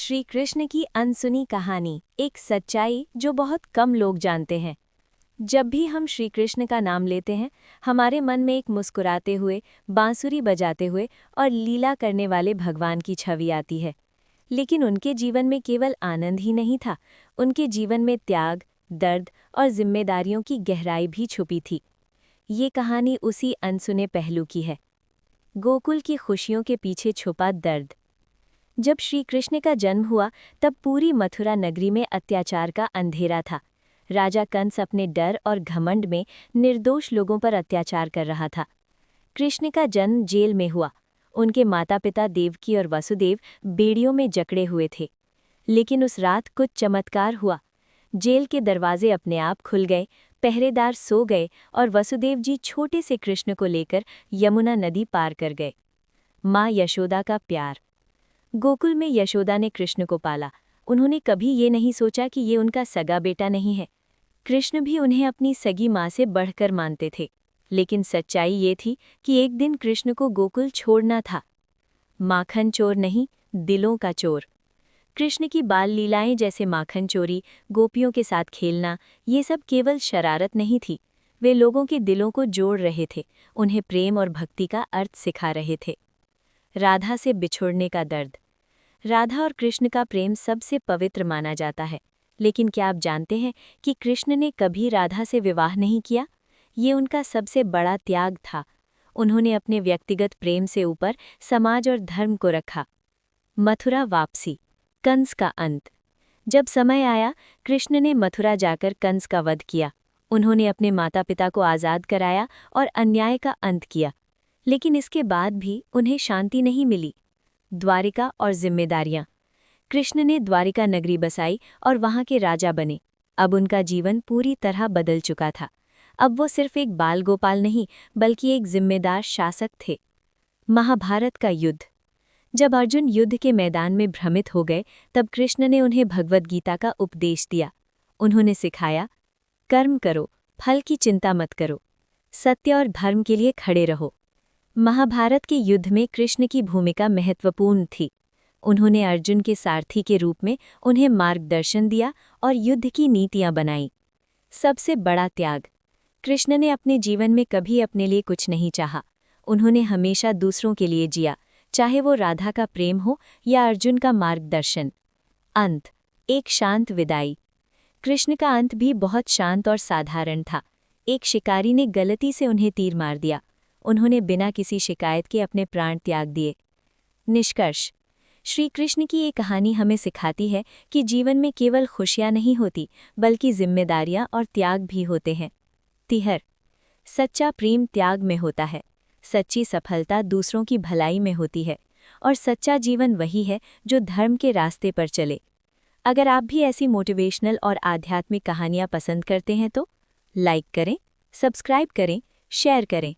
श्री कृष्ण की अनसुनी कहानी, एक सच्चाई जो बहुत कम लोग जानते हैं। जब भी हम श्री कृष्ण का नाम लेते हैं, हमारे मन में एक मुस्कुराते हुए, बांसुरी बजाते हुए और लीला करने वाले भगवान की छवि आती है। लेकिन उनके जीवन में केवल आनंद ही नहीं था, उनके जीवन में त्याग, दर्द और जिम्मेदारियों की गहराई भी छुपी थी। ये कहानी उसी अनसुने पहलू की है। गोकुल की खुशियों के पीछे छुपा दर्द। जब श्री कृष्ण का जन्म हुआ, तब पूरी मथुरा नगरी में अत्याचार का अंधेरा था। राजा कंस अपने डर और घमंड में निर्दोष लोगों पर अत्याचार कर रहा था। कृष्ण का जन्म जेल में हुआ। उनके माता पिता देवकी और वसुदेव बेड़ियों में जकड़े हुए थे। लेकिन उस रात कुछ चमत्कार हुआ। जेल के दरवाजे अपने आप खुल गए, पहरेदार सो गए और वसुदेव जी छोटे से कृष्ण को लेकर यमुना नदी पार कर गए। माँ यशोदा का प्यार। गोकुल में यशोदा ने कृष्ण को पाला। उन्होंने कभी ये नहीं सोचा कि ये उनका सगा बेटा नहीं है। कृष्ण भी उन्हें अपनी सगी माँ से बढ़कर मानते थे। लेकिन सच्चाई ये थी कि एक दिन कृष्ण को गोकुल छोड़ना था। माखन चोर नहीं, दिलों का चोर। कृष्ण की बाल लीलाएं जैसे माखन चोरी, गोपियों के साथ खेलना, ये सब केवल शरारत नहीं थी। वे लोगों के दिलों को जोड़ रहे थे, उन्हें प्रेम और भक्ति का अर्थ सिखा रहे थे। राधा से बिछुड़ने का दर्द। राधा और कृष्ण का प्रेम सबसे पवित्र माना जाता है। लेकिन क्या आप जानते हैं कि कृष्ण ने कभी राधा से विवाह नहीं किया? ये उनका सबसे बड़ा त्याग था। उन्होंने अपने व्यक्तिगत प्रेम से ऊपर समाज और धर्म को रखा। मथुरा वापसी। कंस का अंत। जब समय आया, कृष्ण ने मथुरा जाकर कंस का वध किया। उन्होंने अपने माता पिता को आज़ाद कराया और अन्याय का अंत किया। लेकिन इसके बाद भी उन्हें शांति नहीं मिली। द्वारिका और जिम्मेदारियां। कृष्ण ने द्वारिका नगरी बसाई और वहां के राजा बने। अब उनका जीवन पूरी तरह बदल चुका था। अब वो सिर्फ एक बाल गोपाल नहीं, बल्कि एक जिम्मेदार शासक थे। महाभारत का युद्ध। जब अर्जुन युद्ध के मैदान में भ्रमित हो गए, तब कृष्ण ने उन्हें भगवद गीता का उपदेश दिया। उन्होंने सिखाया, कर्म करो, फल की चिंता मत करो, सत्य और धर्म के लिए खड़े रहो। महाभारत के युद्ध में कृष्ण की भूमिका महत्वपूर्ण थी। उन्होंने अर्जुन के सारथी के रूप में उन्हें मार्गदर्शन दिया और युद्ध की नीतियां बनाई। सबसे बड़ा त्याग। कृष्ण ने अपने जीवन में कभी अपने लिए कुछ नहीं चाहा। उन्होंने हमेशा दूसरों के लिए जिया, चाहे वो राधा का प्रेम हो या अर्जुन का मार्गदर्शन। अंत। एक शांत विदाई। कृष्ण का अंत भी बहुत शांत और साधारण था। एक शिकारी ने गलती से उन्हें तीर मार दिया। उन्होंने बिना किसी शिकायत के अपने प्राण त्याग दिए। निष्कर्ष। श्री कृष्ण की ये कहानी हमें सिखाती है कि जीवन में केवल खुशियां नहीं होती, बल्कि जिम्मेदारियां और त्याग भी होते हैं। तिहर। सच्चा प्रेम त्याग में होता है। सच्ची सफलता दूसरों की भलाई में होती है। और सच्चा जीवन वही है जो धर्म के रास्ते पर चले। अगर आप भी ऐसी मोटिवेशनल और आध्यात्मिक कहानियां पसंद करते हैं तो लाइक करें, सब्सक्राइब करें, शेयर करें।